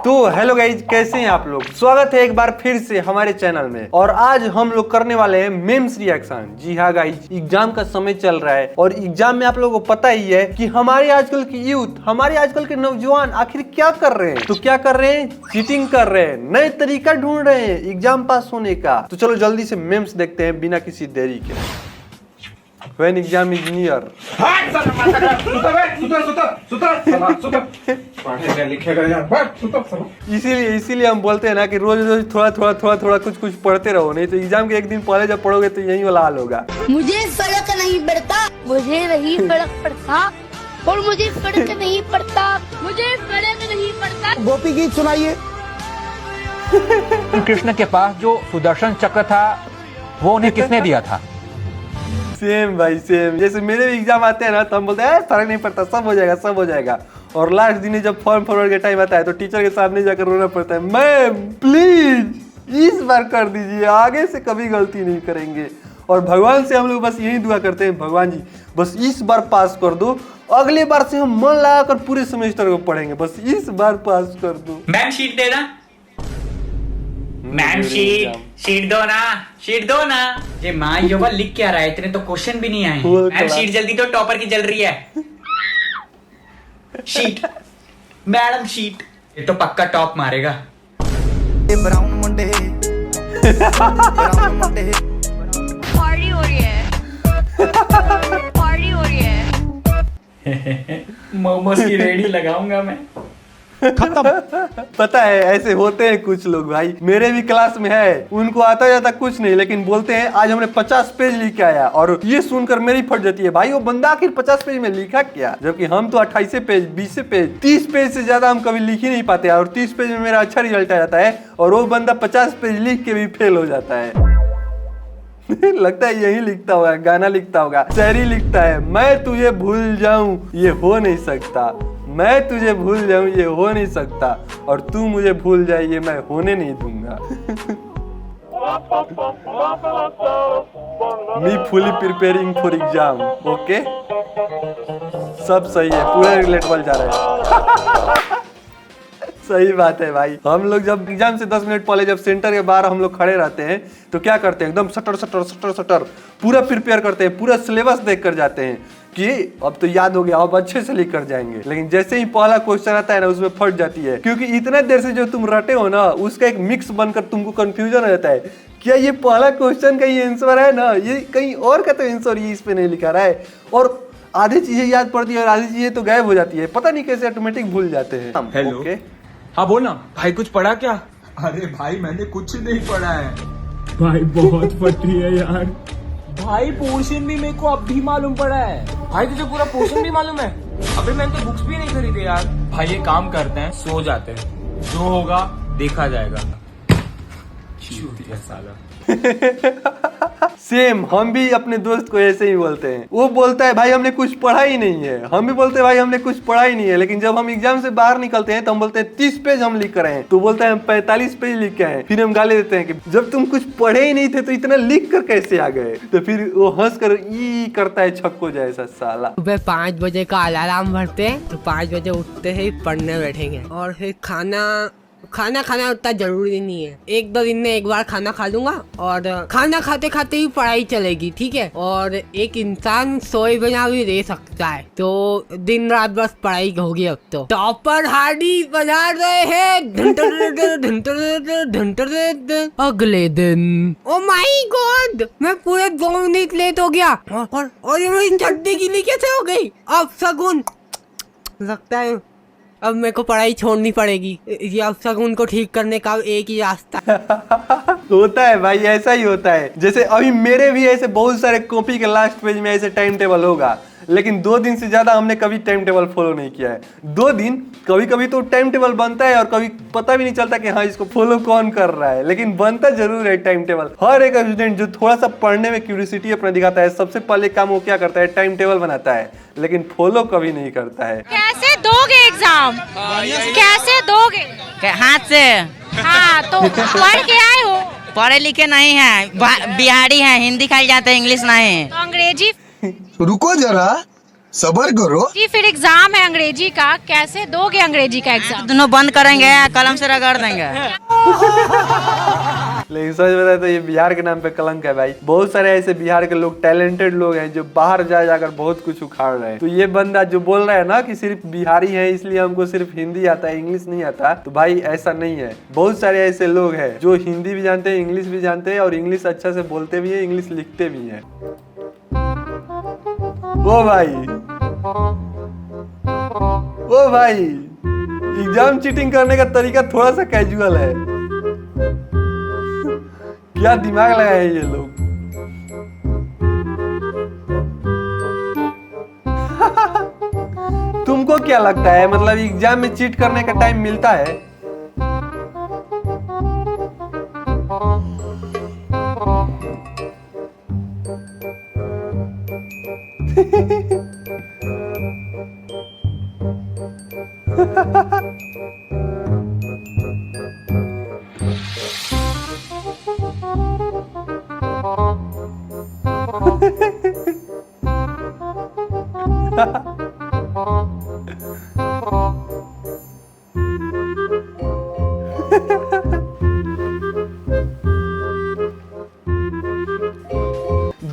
तो hello guys, कैसे हैं आप लोग। स्वागत है एक बार फिर से हमारे चैनल में। और आज हम लोग करने वाले हैं मेम्स रिएक्शन। जी हाँ गाइज, एग्जाम का समय चल रहा है और एग्जाम में आप लोगों को पता ही है कि हमारे आजकल की यूथ, हमारे आजकल के नौजवान आखिर क्या कर रहे हैं। तो क्या कर रहे हैं? चीटिंग कर रहे हैं, नए तरीका ढूंढ रहे हैं एग्जाम पास होने का। तो चलो जल्दी से मेम्स देखते हैं बिना किसी देरी के। When exam is near. इसीलिए हम बोलते हैं ना कि रोज रोज थोड़ा कुछ पढ़ते रहो, नहीं तो एग्जाम के एक दिन पहले जब पढ़ोगे तो यही वाला हाल होगा। मुझे फर्क नहीं पड़ता, मुझे नहीं फर्क पड़ता और मुझे फर्क नहीं पड़ता, मुझे फर्क नहीं पड़ता। गोपी गीत सुनाइए। कृष्ण के पास जो सुदर्शन चक्र था वो उन्हें किसने दिया था? सेम भाई सेम। जैसे मेरे भी एग्जाम आते हैं ना तो हम बोलते हैं फर्क नहीं पड़ता, सब हो जाएगा सब हो जाएगा। और लास्ट दिन जब फॉर्म फॉरवर्ड के टाइम आता है तो टीचर के सामने जाकर रोना पड़ता है, मैम प्लीज इस बार कर दीजिए, आगे से कभी गलती नहीं करेंगे। और भगवान से हम लोग बस यही दुआ करते हैं, भगवान जी बस इस बार पास कर दो, अगले बार से हम मन लगाकर पूरे सेमेस्टर को पढ़ेंगे, बस इस बार पास कर दो। मैम शीट दे ना, मैम शीट दो ना। ये माँ योगा लिख क्या रहा है, इतने तो क्वेश्चन भी नहीं आए। मैम शीट जल्दी दो, टॉपर की जल रही है शीट। मैडम शीट, ये तो पक्का टॉप मारेगा। ब्राउन मुंडे पार्टी हो रही है, पार्टी हो रही है। मोमोज की रेडी लगाऊंगा मैं। पता है ऐसे होते हैं कुछ लोग भाई, मेरे भी क्लास में है, उनको आता जाता कुछ नहीं, लेकिन बोलते हैं आज हमने 50 पेज लिख के आया। और ये सुनकर मेरी फट जाती है, भाई वो बंदा आखिर 50 पेज में लिखा क्या, जबकि हम तो 28 पेज 20 पेज 30 पेज से ज्यादा हम कभी लिख ही नहीं पाते। और 30 पेज में मेरा अच्छा रिजल्ट आ जाता है और वो बंदा 50 पेज लिख के भी फेल हो जाता है। लगता है यही लिखता होगा, गाना लिखता होगा, शायरी लिखता है, मैं तुझे भूल जाऊं ये हो नहीं सकता, मैं तुझे भूल जाऊं ये हो नहीं सकता, और तू मुझे भूल जाए ये मैं होने नहीं दूंगा। Me fully preparing for exam. Okay सब सही है, पूरा रिलेटेबल जा रहा है। सही बात है भाई। हम लोग जब एग्जाम से 10 मिनट पहले जब सेंटर के बाहर हम लोग खड़े रहते हैं तो क्या करते हैं, एकदम सटर पूरा प्रिपेयर करते हैं, पूरा सिलेबस देख कर जाते हैं कि अब तो याद हो गया, अब अच्छे से लिख कर जाएंगे। लेकिन जैसे ही पहला क्वेश्चन आता है ना उसमें फट जाती है, क्योंकि इतना देर से जो तुम रटे हो ना उसका एक मिक्स बनकर तुमको कंफ्यूजन हो जाता है, क्या ये पहला क्वेश्चन का ये आंसर है ना, ये कहीं और का तो आंसर ये इस पे नहीं लिखा रहा है। और आधी चीजें याद पड़ती है और आधी चीजें तो गायब हो जाती है, पता नहीं कैसे ऑटोमेटिक भूल जाते हैं। हेलो ओके हाँ बोल ना भाई, कुछ पढ़ा क्या? अरे भाई मैंने कुछ नहीं पढ़ा है भाई, बहुत फटी है यार। भाई पोर्शन भी मेरे को अब भी मालूम पड़ा है। भाई तुझे पूरा पोर्शन भी मालूम है? अबे मैंने तो बुक्स भी नहीं खरीदे यार। भाई ये काम करते हैं, सो जाते हैं, जो होगा देखा जाएगा। साला सेम हम भी अपने दोस्त को ऐसे ही बोलते हैं, वो बोलता है भाई हमने कुछ पढ़ा ही नहीं है, हम भी बोलते हैं भाई हमने कुछ पढ़ा ही नहीं है। लेकिन जब हम एग्जाम से बाहर निकलते हैं तो हम बोलते हैं 30 पेज हम लिख कर आए हैं, तो बोलता है हम 45 पेज लिख के आए। फिर हम गाली देते हैं कि जब तुम कुछ पढ़े ही नहीं थे तो इतना लिख कर कैसे आ गए। तो फिर वो हंस कर ई करता है छक्को जैसा साला। सुबह 5 बजे का अलार्म भरते हैं तो 5 बजे उठते ही पढ़ने बैठेंगे। और फिर खाना उतना जरूरी नहीं है, 1-2 दिन में एक बार खाना खा लूंगा और खाना खाते खाते ही पढ़ाई चलेगी, ठीक है। और एक इंसान सोए बिना भी रह सकता है, तो दिन रात बस पढ़ाई होगी। अब तो टॉपर हार्डी बजा रहे हैं। अगले दिन ओ माय गॉड, मैं पूरे 2 मिनट लेट हो गया और ये मेरी छड्डी गीली कैसे हो गई। अब सगुन लगता है अब मेरे को पढ़ाई छोड़नी पड़ेगी, ये अपशगुन को ठीक करने का एक ही रास्ता। होता है भाई, ऐसा ही होता है। जैसे अभी मेरे भी ऐसे बहुत सारे कॉपी के लास्ट पेज में ऐसे टाइम टेबल होगा, लेकिन 2 दिन से ज्यादा हमने कभी टाइम टेबल फॉलो नहीं किया है। 2 दिन कभी कभी तो टाइम टेबल बनता है और कभी पता भी नहीं चलता कि हाँ इसको फॉलो कौन कर रहा है, लेकिन बनता जरूर है टाइम टेबल। हर एक स्टूडेंट जो थोड़ा सा पढ़ने में क्यूरियोसिटी अपना दिखाता है, सबसे पहले काम वो क्या करता है, टाइम टेबल बनाता है, लेकिन फॉलो कभी नहीं करता है। कैसे दोगे एग्जाम, कैसे दोगे? हाथ से। हाँ तो पढ़ के आए हो? पढ़े लिखे नहीं है, बिहारी है, हिंदी खाई जाते हैं, इंग्लिश नहीं। तो अंग्रेजी रुको जरा, सबर करो। जी फिर एग्जाम है अंग्रेजी का, कैसे दोगे अंग्रेजी का एग्जाम? दोनों बंद करेंगे, कलम से रगड़ देंगे। लेकिन सच बताए तो ये बिहार के नाम पे कलंक है भाई। बहुत सारे ऐसे बिहार के लोग, टैलेंटेड लोग हैं जो बाहर जा जाकर बहुत कुछ उखाड़ रहे हैं। तो ये बंदा जो बोल रहा है ना कि सिर्फ बिहारी है इसलिए हमको सिर्फ हिंदी आता है, इंग्लिश नहीं आता, तो भाई ऐसा नहीं है। बहुत सारे ऐसे लोग हैं जो हिंदी भी जानते हैं, इंग्लिश भी जानते हैं, और इंग्लिश अच्छा से बोलते भी है, इंग्लिश लिखते भी है। ओ भाई, ओ भाई, एग्जाम चीटिंग करने का तरीका थोड़ा सा कैजुअल है। क्या दिमाग लगाए हैं ये लोग। तुमको क्या लगता है, मतलब एग्जाम में चीट करने का टाइम मिलता है?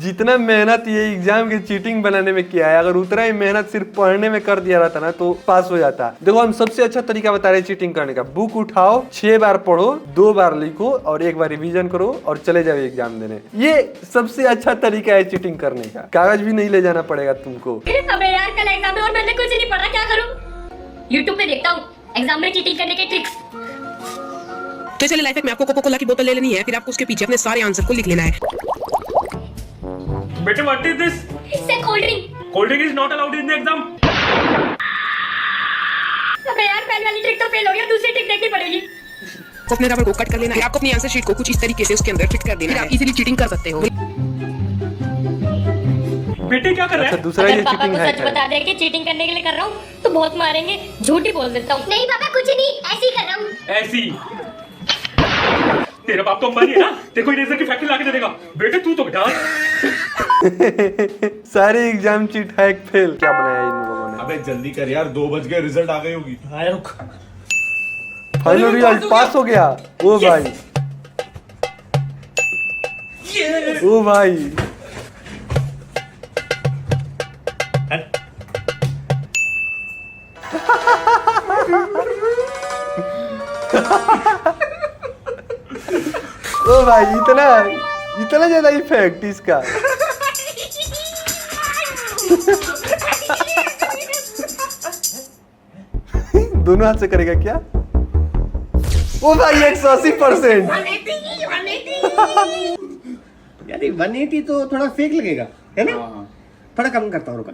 जितना मेहनत ये एग्जाम के चीटिंग बनाने में किया है, अगर उतना ही मेहनत सिर्फ पढ़ने में कर दिया रहता ना तो पास हो जाता। देखो हम सबसे अच्छा तरीका बता रहे हैं चीटिंग करने का। बुक उठाओ, 6 बार पढ़ो, 2 बार लिखो और 1 बार रिवीजन करो और चले जाओ एग्जाम देने। ये सबसे अच्छा तरीका है चीटिंग करने का। कागज भी नहीं ले जाना पड़ेगा तुमको। अबे यार कल एग्जाम है और मैंने कुछ नहीं पढ़ा, क्या करूं? यूट्यूब पे देखता हूँ एग्जाम में चीटिंग करने के ट्रिक्स। तो चलिए लाइफ में आपको कोको कोला की बोतल ले लेनी है, फिर आपको उसके पीछे अपने सारे आंसर को लिख लेना है। बेटे व्हाट इज दिस? इससे cold drink. Cold drink is not allowed in the exam. अबे यार पहली वाली ट्रिक तो फेल हो गया, दूसरी ट्रिक देखनी पड़ेगी। तो अपने रबर को कट कर लेना है, आपको अपनी आंसर शीट को कुछ इस तरीके से उसके अंदर फिट कर देना है। आप इजीली चीटिंग कर सकते हो। बेटे क्या कर रहा है? अच्छा, दूसरा अगर ये पापा चीटिंग को है सच बता दे कि चीटिंग करने के लिए कर रहा हूँ तो बहुत मारेंगे। झूठ ही बोल देता हूँ। नहीं पापा कुछ नहीं, ऐसे ही कर रहा हूँ। ऐसी तेरा बाप तो अंबानी है ना, देखो इरेजर की फैक्ट्री लाके दे देगा। बेटे तू तो बेटा सारे एग्जाम चीट हैक फेल। क्या बनाया इन लोगों ने? अबे जल्दी कर यार, 2 बज गए, रिजल्ट आ गई होगी। फाइनल रिजल्ट पास हो गया। ओ भाई, ओ भाई, ओ भाई, इतना इतना ज्यादा इफेक्ट इसका। दोनों हाथ से करेगा क्या? ओ भाई 180%। यार 180 तो थोड़ा फेक लगेगा, है ना? थोड़ा कम करता हूँ, रुका।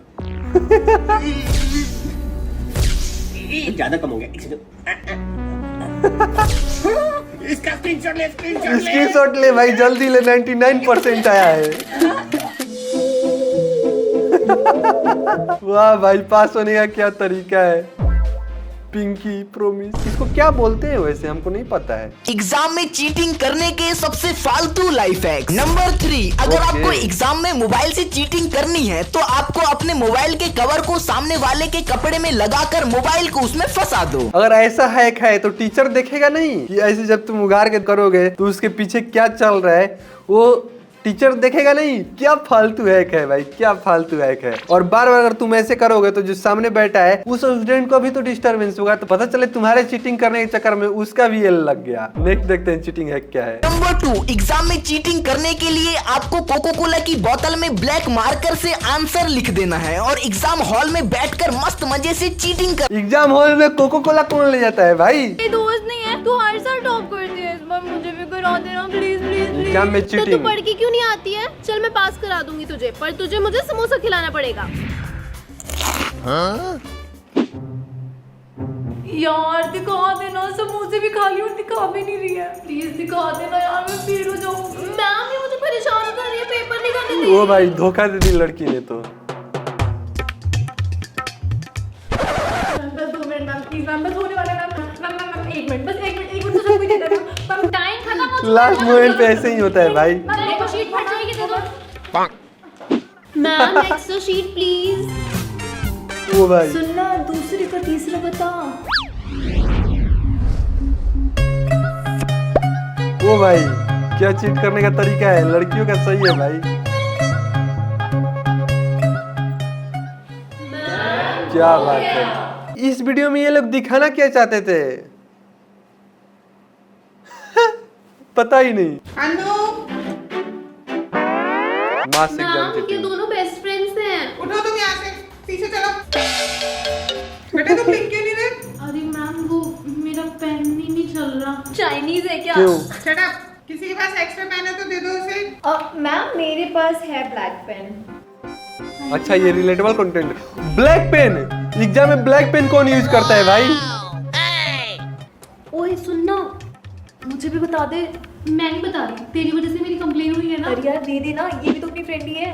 ज्यादा कम हो गया। इसका स्क्रीनशॉट ले, स्क्रीनशॉट ले भाई, जल्दी ले। 99% आया है। वाह भाई, पास होने का क्या तरीका है। पिंकी प्रोमिस, इसको क्या बोलते हैं वैसे, हमको नहीं पता है। एग्जाम में चीटिंग करने के सबसे फालतू लाइफ हैक्स। नंबर 3, अगर आपको एग्जाम में मोबाइल से चीटिंग करनी है तो आपको अपने मोबाइल के कवर को सामने वाले के कपड़े में लगाकर मोबाइल को उसमें फंसा दो। अगर ऐसा हैक है तो टीचर देखेगा नहीं कि ऐसे जब तुम उगाड़ के करोगे तो उसके पीछे क्या चल रहा है, वो टीचर देखेगा नहीं। क्या फालतू हैक है भाई, क्या फालतू हैक है। और बार बार अगर तुम ऐसे करोगे तो जो सामने बैठा है उस स्टूडेंट को भी तो डिस्टर्बेंस होगा, तो पता चले तुम्हारे चीटिंग करने के चक्कर में उसका भी एल लग गया। नेक्स्ट देखते हैं चीटिंग हैक क्या है। नंबर 2, एग्जाम में चीटिंग करने के लिए आपको कोको कोला की बोतल में ब्लैक मार्कर से आंसर लिख देना है और एग्जाम हॉल में बैठकर मस्त मजे से चीटिंग कर। एग्जाम हॉल में कोको कोला कौन ले जाता है भाई? दोस्त नहीं है, तू हर साल टॉप करती है, इस बार मुझे भी करा देना प्लीज प्लीज। एग्जाम में चीटिंग। तो तू पढ़ के क्यों नहीं आती है? चल मैं पास करा दूंगी तुझे, पर तुझे मुझे समोसा खिलाना पड़ेगा। यार दिखा देना, समोसे भी खा लियो, दिखा भी नहीं रही है। प्लीज दिखा देना यार, मैं फेल हो जाऊंगी। मैम ये मुझे परेशान कर रही है, पेपर नहीं करने दे। ओ भाई, धोखा दे दी लड़की ने तो। बस 2 मिनट मैम, प्लीज मैम, बस होने वाला है मैम। 1 मिनट, बस 1 मिनट तो सब कुछ दे देना मैम। टाइम खत्म हो चुका है। लास्ट मोमेंट पे ऐसे ही होता है भाई। मेरे को शीट फट जाएगी, दे दो मैम। Extra sheet please. ओ भाई सुनना, दूसरे का तीसरा बता। ओ भाई क्या चीट करने का तरीका है, लड़कियों का सही है भाई। क्या बात है। इस वीडियो में ये लोग दिखाना क्या चाहते थे पता ही नहीं। मास एग्जाम मैम, ये चीटिंग। दोनों बेस्ट फ्रेंड्स हैं। उठो तुम यहाँ से, पीछे चलो। बेटे तुम लिख क्यों नहीं रहे? अरे मैम, वो मेरा पेन ही नहीं चल रहा। चाइनीज है क्या? क्यों? Shut up. किसी के पास एक्स्ट्रा पेन है तो दे दो उसे। मैम, मेरे पास है ब्लैक पेन। अच्छा ये relatable content. Black pen, exam में ब्लैक पेन कौन यूज करता है भाई? ओए सुनना, मुझे भी बता दे। मैं नहीं बता रही, तेरी वजह से मेरी कंप्लेन हुई है ना। अरे यार दे देना, ये भी तो अपनी फ्रेंड ही है।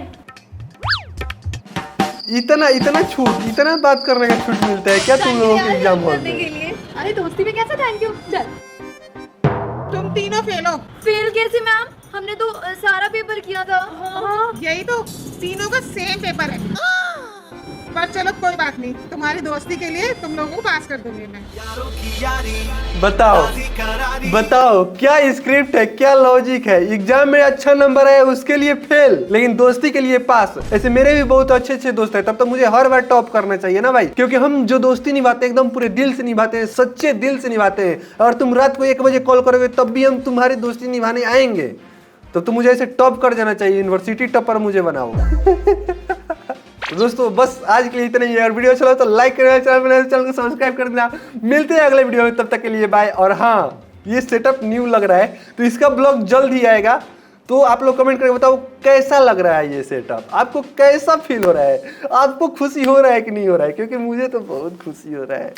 इतना छूट, इतना बात करने का छूट मिलता है क्या तुम लोगों के एग्जाम हॉल में? अरे दोस्ती में कैसा थैंक यू। चल, तुम तीनों फेल हो। फेल कैसे मैम? हमने तो सारा पेपर किया था। हाँ। यही तो, तीनों का सेम पेपर है। पर चलो कोई बात नहीं, तुम्हारी दोस्ती के लिए तुम लोगों को पास कर दूंगी मैं। बताओ क्या स्क्रिप्ट है, क्या लॉजिक है? एग्जाम में अच्छा नंबर आया उसके लिए फेल, लेकिन दोस्ती के लिए पास। ऐसे मेरे भी बहुत अच्छे अच्छे दोस्त हैं, तब तो मुझे हर बार टॉप करना चाहिए ना भाई, क्योंकि हम जो दोस्ती निभाते हैं एकदम पूरे दिल से निभाते हैं, सच्चे दिल से निभाते हैं। और तुम रात को 1 बजे कॉल करोगे तब भी हम तुम्हारी दोस्ती निभाने आएंगे। तो मुझे ऐसे टॉप कर जाना चाहिए, यूनिवर्सिटी टॉपर मुझे बनाओ। दोस्तों बस आज के लिए इतना ही है, और वीडियो चलो तो लाइक करना, चैनल को सब्सक्राइब कर देना। मिलते हैं अगले वीडियो में, तब तक के लिए बाय। और हाँ, ये सेटअप न्यू लग रहा है तो इसका ब्लॉग जल्द ही आएगा, तो आप लोग कमेंट करके बताओ कैसा लग रहा है ये सेटअप, आपको कैसा फील हो रहा है, आपको खुशी हो रहा है कि नहीं हो रहा है, क्योंकि मुझे तो बहुत खुशी हो रहा है।